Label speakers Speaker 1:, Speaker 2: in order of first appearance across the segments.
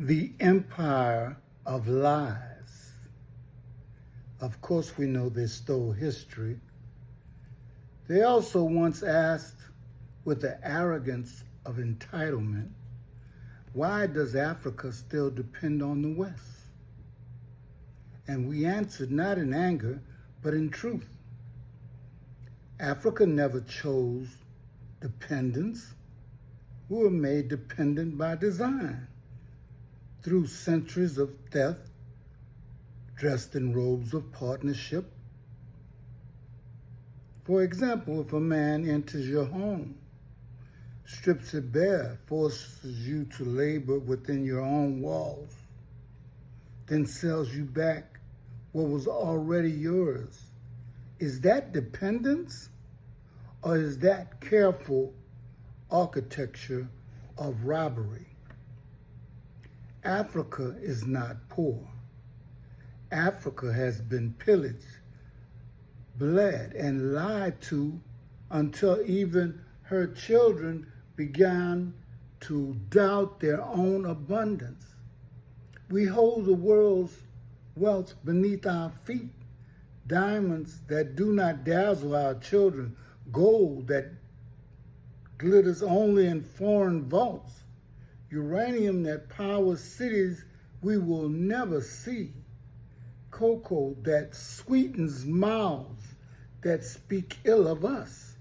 Speaker 1: The empire of lies. Of course, we know they stole history. They also once asked, with the arrogance of entitlement, why does Africa still depend on the West? And we answered not in anger, but in truth. Africa never chose dependence. We were made dependent by design through centuries of theft, dressed in robes of partnership. For example, if a man enters your home, strips it bare, forces you to labor within your own walls, then sells you back what was already yours, is that dependence, or is that careful architecture of robbery? Africa is not poor. Africa has been pillaged, bled, and lied to until even her children began to doubt their own abundance. We hold the world's wealth beneath our feet, diamonds that do not dazzle our children, gold that glitters only in foreign vaults, uranium that powers cities we will never see, cocoa that sweetens mouths that speak ill of us.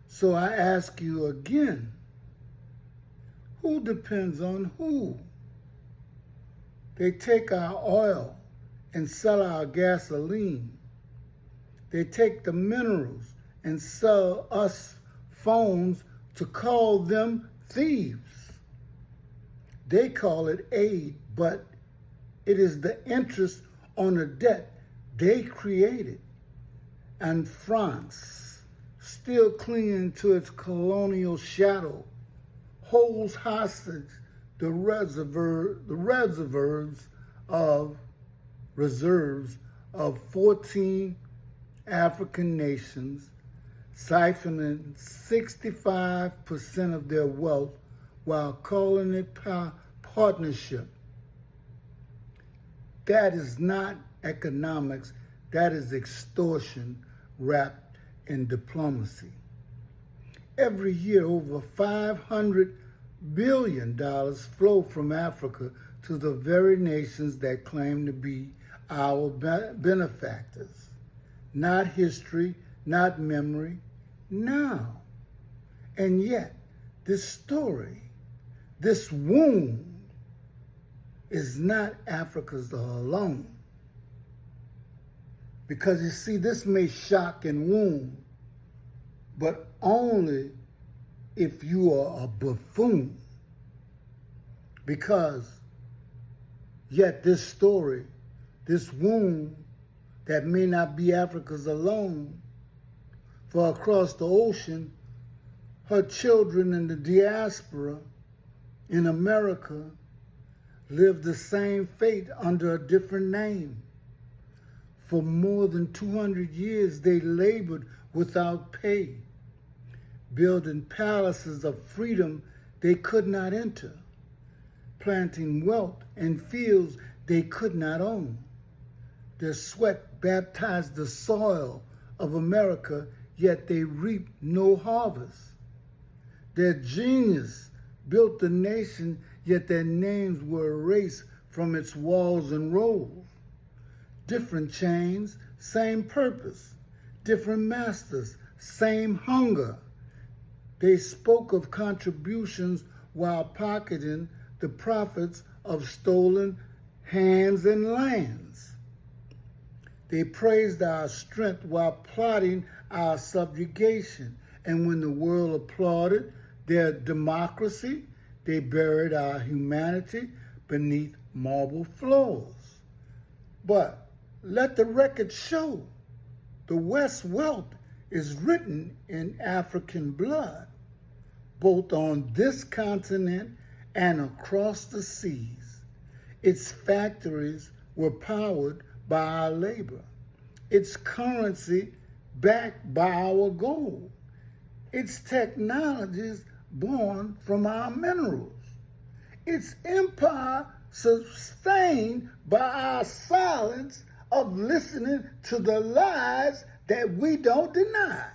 Speaker 1: So I ask you again, who depends on who? They take our oil and sell our gasoline. They take the minerals and sell us phones to call them thieves. They call it aid, but it is the interest on a debt they created. And France, still clinging to its colonial shadow, holds hostage the reserves of 14 African nations, siphoning 65% of their wealth while calling it partnership. That is not economics, that is extortion wrapped in diplomacy. Every year, over $500 billion flow from Africa to the very nations that claim to be our benefactors. Not history, not memory, now. And yet, this story, this wound, is not Africa's alone. Because you see, this may shock and wound, but only if you are a buffoon. Because yet this story, this wound that may not be Africa's alone, for across the ocean, her children in the diaspora in America live the same fate under a different name. For more than 200 years, they labored without pay, building palaces of freedom they could not enter, planting wealth in fields they could not own. Their sweat baptized the soil of America, yet they reaped no harvest. Their genius built the nation, yet their names were erased from its walls and rolls. Different chains, same purpose. Different masters, same hunger. They spoke of contributions while pocketing the profits of stolen hands and lands. They praised our strength while plotting our subjugation. And when the world applauded their democracy, they buried our humanity beneath marble floors. But let the record show the West's wealth is written in African blood, both on this continent and across the seas. Its factories were powered by our labor, its currency backed by our gold, its technologies born from our minerals, its empire sustained by our silence of listening to the lies that we don't deny.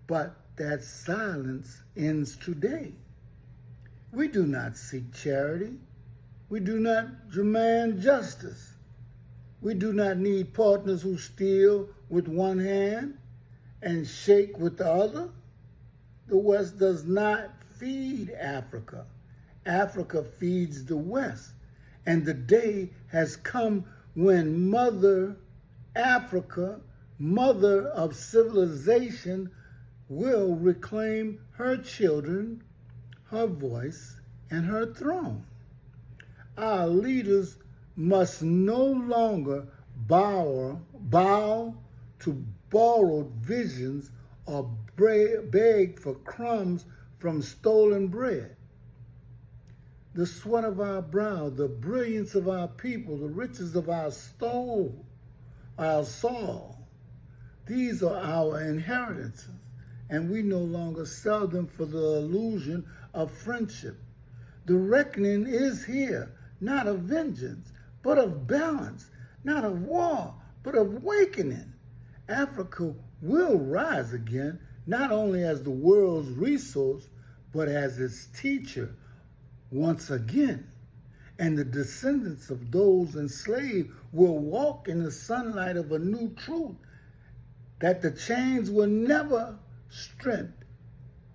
Speaker 1: But that silence ends today. We do not seek charity. We do not demand justice. We do not need partners who steal with one hand and shake with the other. The West does not feed Africa. Africa feeds the West. And the day has come when Mother Africa, mother of civilization, will reclaim her children, her voice, and her throne. Our leaders must no longer bow to borrowed visions or beg for crumbs from stolen bread. The sweat of our brow, the brilliance of our people, the riches of our soul, these are our inheritances, and we no longer sell them for the illusion of friendship. The reckoning is here, not of vengeance, but of balance, not of war, but of awakening. Africa will rise again, not only as the world's resource, but as its teacher once again. And the descendants of those enslaved will walk in the sunlight of a new truth, that the chains were never strength.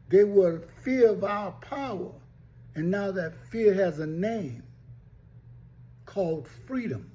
Speaker 1: They were fear of our power. And now that fear has a name called freedom.